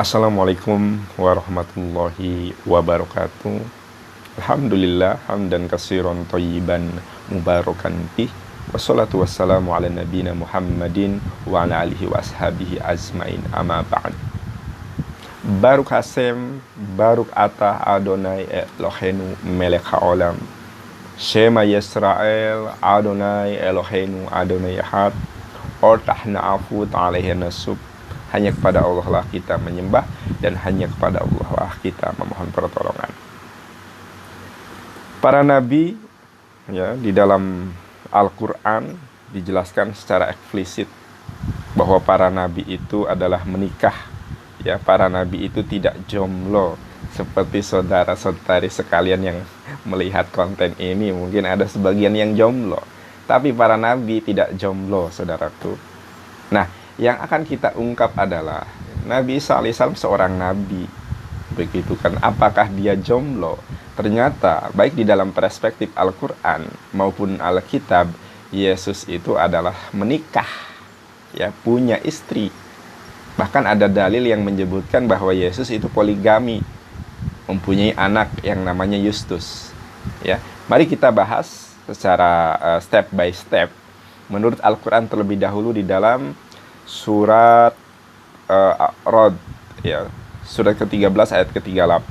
Assalamualaikum warahmatullahi wabarakatuh. Alhamdulillah hamdan katsiran thayyiban mubarakan fih. Wassalatu wassalamu ala nabiyina Muhammadin wa ala alihi wa ashabihi azmain amma ba'd. Baruk Hasem, Baruk Atah Adonai Elohenu melek haolam. Shema Yisrael Adonai Elohenu Adonai Ahad. Ortahna afut alaihi nasub. Hanya kepada Allah lah kita menyembah, dan hanya kepada Allah lah kita memohon pertolongan. Para nabi, ya, di dalam Al-Quran dijelaskan secara eksplisit bahwa para nabi itu adalah menikah. Ya, para nabi itu tidak jomblo seperti saudara-saudari sekalian yang melihat konten ini. Mungkin ada sebagian yang jomblo, tapi para nabi tidak jomblo, saudaraku. Nah, yang akan kita ungkap adalah Nabi Isa alaihissalam seorang nabi. Begitu kan, apakah dia jomblo? Ternyata baik di dalam perspektif Al-Quran maupun Alkitab, Yesus itu adalah menikah, ya, punya istri. Bahkan ada dalil yang menyebutkan bahwa Yesus itu poligami, mempunyai anak yang namanya Yustus. Ya, mari kita bahas secara step by step menurut Al-Quran terlebih dahulu di dalam surat Rod, ya, surat ke-13 ayat ke-38,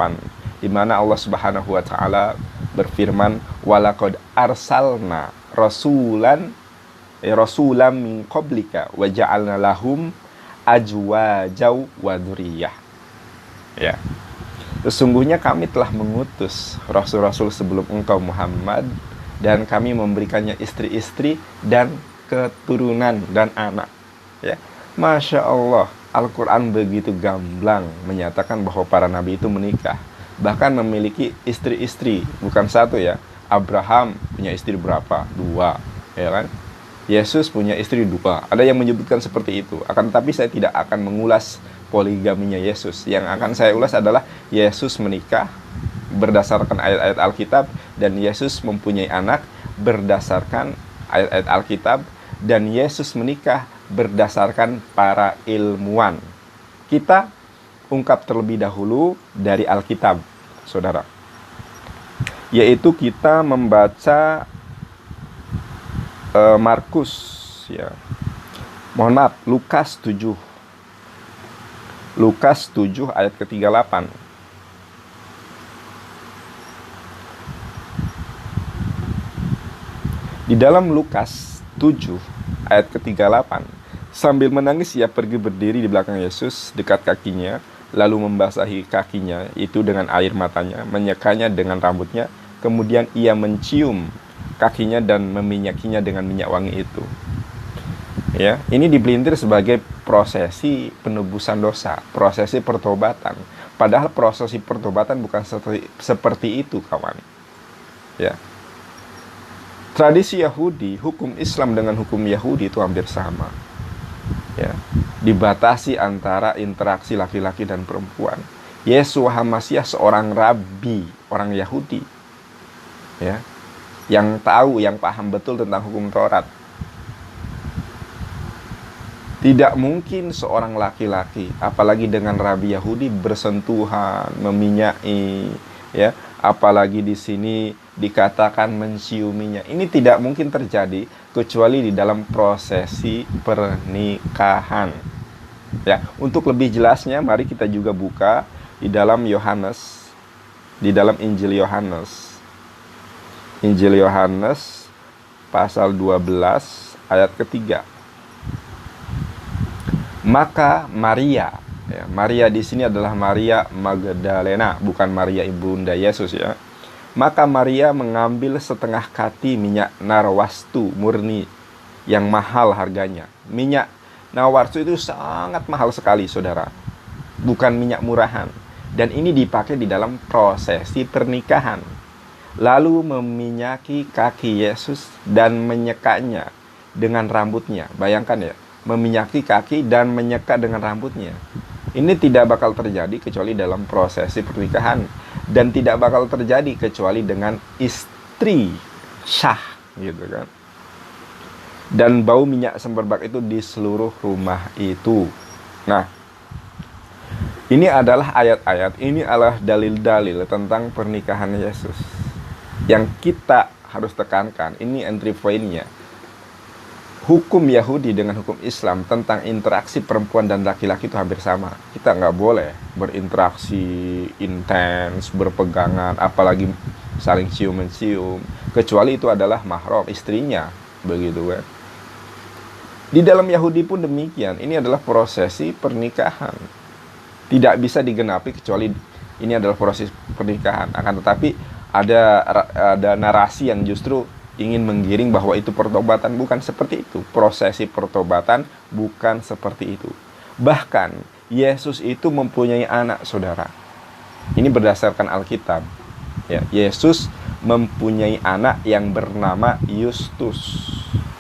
di mana Allah Subhanahu wa taala berfirman, walaqad arsalna rasulan min qablika wa ja'alna lahum azwaja wa dzurriyyah. Ya. Sesungguhnya kami telah mengutus rasul-rasul sebelum engkau Muhammad, dan kami memberikannya istri-istri dan keturunan dan anak. Ya, Masya Allah, Al-Quran begitu gamblang menyatakan bahwa para nabi itu menikah, bahkan memiliki istri-istri, bukan satu, ya. Abraham punya istri berapa? 2, ya kan? Yesus punya istri 2. Ada yang menyebutkan seperti itu. Akan tetapi saya tidak akan mengulas poligaminya Yesus. Yang akan saya ulas adalah Yesus menikah berdasarkan ayat-ayat Alkitab, dan Yesus mempunyai anak berdasarkan ayat-ayat Alkitab, dan Yesus menikah berdasarkan para ilmuwan. Kita ungkap terlebih dahulu dari Alkitab, saudara. Yaitu kita membaca Markus, ya. Mohon maaf, Lukas 7. Lukas 7 ayat ke-38. Di dalam Lukas 7 ayat ke-38, sambil menangis ia pergi berdiri di belakang Yesus dekat kakinya, lalu membasahi kakinya itu dengan air matanya, menyekanya dengan rambutnya, kemudian ia mencium kakinya dan meminyakinya dengan minyak wangi itu. Ya, ini dipelintir sebagai prosesi penebusan dosa, prosesi pertobatan. Padahal prosesi pertobatan bukan seperti itu, kawan. Ya. Tradisi Yahudi, hukum Islam dengan hukum Yahudi itu hampir sama. Ya, dibatasi antara interaksi laki-laki dan perempuan. Yeshua HaMasyiah seorang rabi, orang Yahudi, ya, yang tahu, yang paham betul tentang hukum Taurat. Tidak mungkin seorang laki-laki, apalagi dengan rabi Yahudi, bersentuhan, meminyaki, ya, apalagi di sini dikatakan menciuminya. Ini tidak mungkin terjadi kecuali di dalam prosesi pernikahan. Ya, untuk lebih jelasnya mari kita juga buka di dalam Yohanes, di dalam Injil Yohanes. Injil Yohanes pasal 12 ayat ke-3. Maka Maria, ya, Maria di sini adalah Maria Magdalena, bukan Maria ibunda Yesus, ya. Maka Maria mengambil setengah kati minyak narwastu murni yang mahal harganya. Minyak narwastu itu sangat mahal sekali, saudara. Bukan minyak murahan. Dan ini dipakai di dalam prosesi pernikahan. Lalu meminyaki kaki Yesus dan menyekanya dengan rambutnya. Bayangkan, ya, meminyaki kaki dan menyeka dengan rambutnya. Ini tidak bakal terjadi kecuali dalam prosesi pernikahan, dan tidak bakal terjadi kecuali dengan istri syah, gitu kan. Dan bau minyak semerbak itu di seluruh rumah itu. Nah, Ini adalah ayat-ayat, ini adalah dalil-dalil tentang pernikahan Yesus. Yang kita harus tekankan, ini entry point-nya. Hukum Yahudi dengan hukum Islam tentang interaksi perempuan dan laki-laki itu hampir sama. Kita nggak boleh berinteraksi intens, berpegangan, apalagi saling cium-mencium, kecuali itu adalah mahram, istrinya, begitu kan. Di dalam Yahudi pun demikian, ini adalah prosesi pernikahan. Tidak bisa digenapi kecuali ini adalah proses pernikahan. Akan tetapi ada narasi yang justru ingin menggiring bahwa itu pertobatan. Bukan seperti itu. Prosesi pertobatan bukan seperti itu. Bahkan Yesus itu mempunyai anak, saudara. Ini berdasarkan Alkitab. Ya, Yesus mempunyai anak yang bernama Yustus.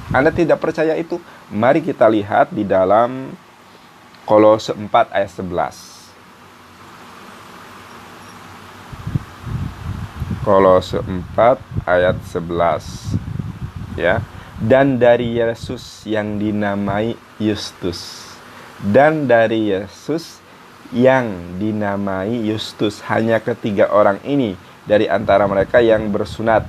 Anda tidak percaya itu? Mari kita lihat di dalam Kolose 4 ayat 11. Kolose 4 ayat 11, ya. Dan dari Yesus yang dinamai Yustus. Dan dari Yesus yang dinamai Yustus. Hanya ketiga orang ini dari antara mereka yang bersunat,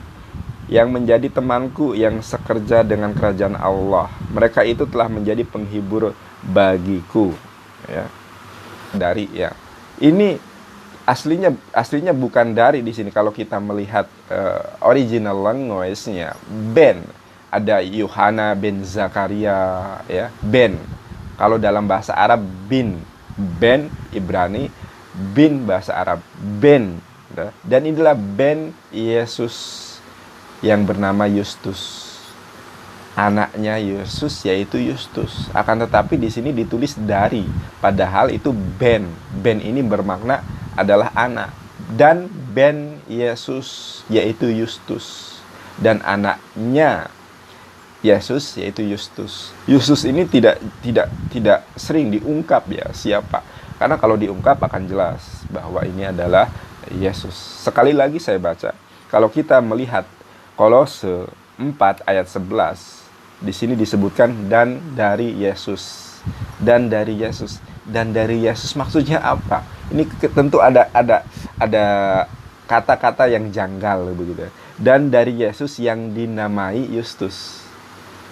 yang menjadi temanku, yang sekerja dengan kerajaan Allah. Mereka itu telah menjadi penghibur bagiku, ya. Dari, ya. Ini aslinya bukan dari di sini. Kalau kita melihat original language-nya, Ben, ada Yohana bin Zakaria, ya, Ben. Kalau dalam bahasa Arab bin, Ben Ibrani, bin bahasa Arab, Ben. Dan inilah Ben Yesus yang bernama Yustus. Anaknya Yesus yaitu Yustus. Akan tetapi di sini ditulis dari, padahal itu Ben. Ben ini bermakna adalah anak. Dan Ben Yesus yaitu Yustus. Dan anaknya Yesus yaitu Yustus. Yustus ini tidak sering diungkap, ya, siapa. Karena kalau diungkap akan jelas bahwa ini adalah Yesus. Sekali lagi saya baca. Kalau kita melihat Kolose 4 ayat 11, di sini disebutkan dan dari Yesus. Dan dari Yesus. Dan dari Yesus maksudnya apa? Ini tentu ada kata-kata yang janggal begitu. Dan dari Yesus yang dinamai Yustus.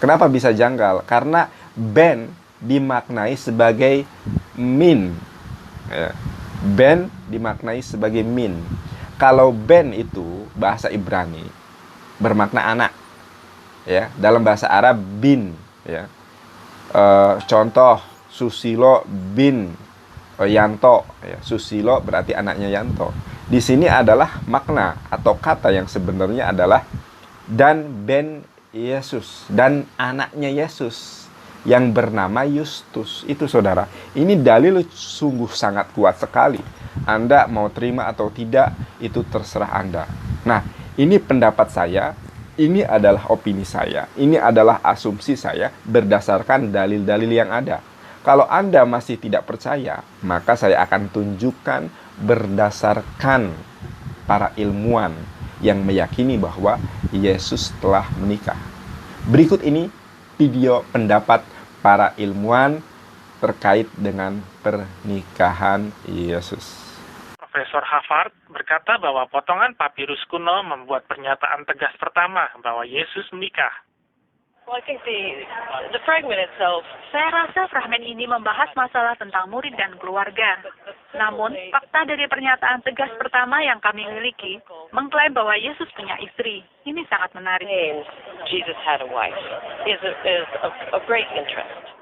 Kenapa bisa janggal? Karena Ben dimaknai sebagai min. Ya. Ben dimaknai sebagai min. Kalau Ben itu bahasa Ibrani bermakna anak. Ya, dalam bahasa Arab bin, ya. Contoh Susilo bin Yanto, ya. Susilo berarti anaknya Yanto. Di sini adalah makna atau kata yang sebenarnya adalah dan Ben Yesus, dan anaknya Yesus yang bernama Yustus. Itu, saudara, ini dalil sungguh sangat kuat sekali. Anda mau terima atau tidak, itu terserah Anda. Nah, ini pendapat saya, ini adalah opini saya, ini adalah asumsi saya berdasarkan dalil-dalil yang ada. Kalau Anda masih tidak percaya, maka saya akan tunjukkan berdasarkan para ilmuwan yang meyakini bahwa Yesus telah menikah. Berikut ini video pendapat para ilmuwan terkait dengan pernikahan Yesus. Profesor Harvard berkata bahwa potongan papirus kuno membuat pernyataan tegas pertama bahwa Yesus menikah. Well, I think the fragment itself. Saya rasa fragmen ini membahas masalah tentang murid dan keluarga. Namun, fakta dari pernyataan tegas pertama yang kami miliki mengklaim bahwa Yesus punya istri. Ini sangat menarik. Jesus had a wife is of great interest.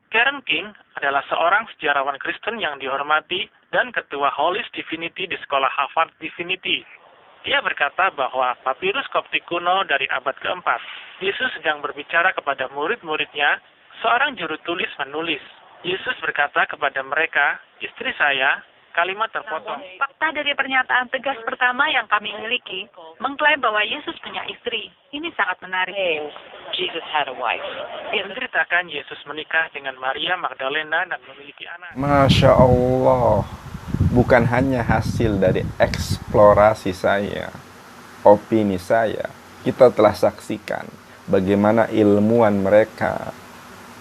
Karen King adalah seorang sejarawan Kristen yang dihormati dan ketua Holy Divinity di sekolah Harvard Divinity. Dia berkata bahwa papirus Koptik kuno dari abad keempat, Yesus sedang berbicara kepada murid-muridnya, seorang juru tulis menulis. Yesus berkata kepada mereka, istri saya, kalimat terpotong. Fakta dari pernyataan tegas pertama yang kami miliki mengklaim bahwa Yesus punya istri. Ini sangat menarik. Jesus had a wife. Dia menceritakan Yesus menikah dengan Maria Magdalena dan memiliki anak. Masya Allah. Bukan hanya hasil dari eksplorasi saya, opini saya, kita telah saksikan bagaimana ilmuwan mereka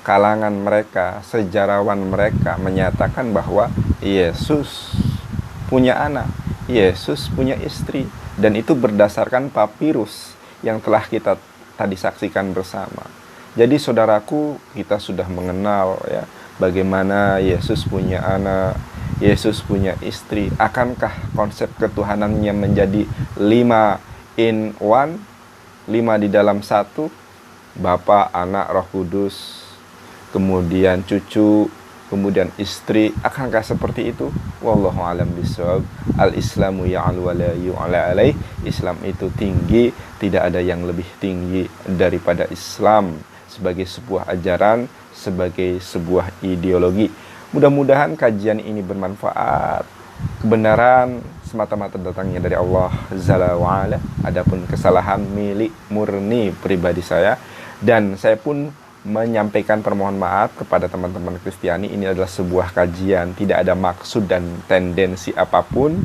kalangan mereka, sejarawan mereka menyatakan bahwa Yesus punya anak, Yesus punya istri, dan itu berdasarkan papirus yang telah kita tadi saksikan bersama. Jadi saudaraku, kita sudah mengenal ya bagaimana Yesus punya anak, Yesus punya istri. Akankah konsep ketuhanannya menjadi 5 in 1, 5 di dalam 1, Bapa, Anak, Roh Kudus, kemudian cucu, kemudian istri? Akankah seperti itu? Wallahu a'lam bishawab. Al-Islamu ya'lu wa la yu'la alaih. Islam itu tinggi, tidak ada yang lebih tinggi daripada Islam sebagai sebuah ajaran, sebagai sebuah ideologi. Mudah-mudahan kajian ini bermanfaat. Kebenaran semata-mata datangnya dari Allah Jalla wa'ala. Adapun kesalahan milik murni pribadi saya, dan saya pun menyampaikan permohonan maaf kepada teman-teman Kristiani. Ini adalah sebuah kajian, tidak ada maksud dan tendensi apapun.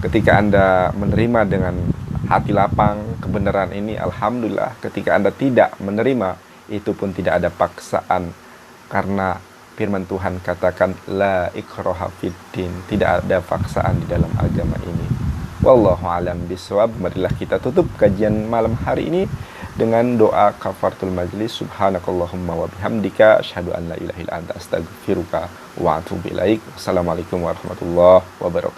Ketika Anda menerima dengan hati lapang kebenaran ini, alhamdulillah. Ketika Anda tidak menerima, itu pun tidak ada paksaan, karena firman Tuhan katakan la ikraha fiddin, tidak ada paksaan di dalam agama ini. Wallahu a'lam bishawab. Marilah kita tutup kajian malam hari ini dengan doa kafaratul majlis. Subhanakallahumma wa bihamdika asyhadu an la ilaha illa anta astaghfiruka wa atubu ilaik. Wassalamualaikum warahmatullahi wabarakatuh.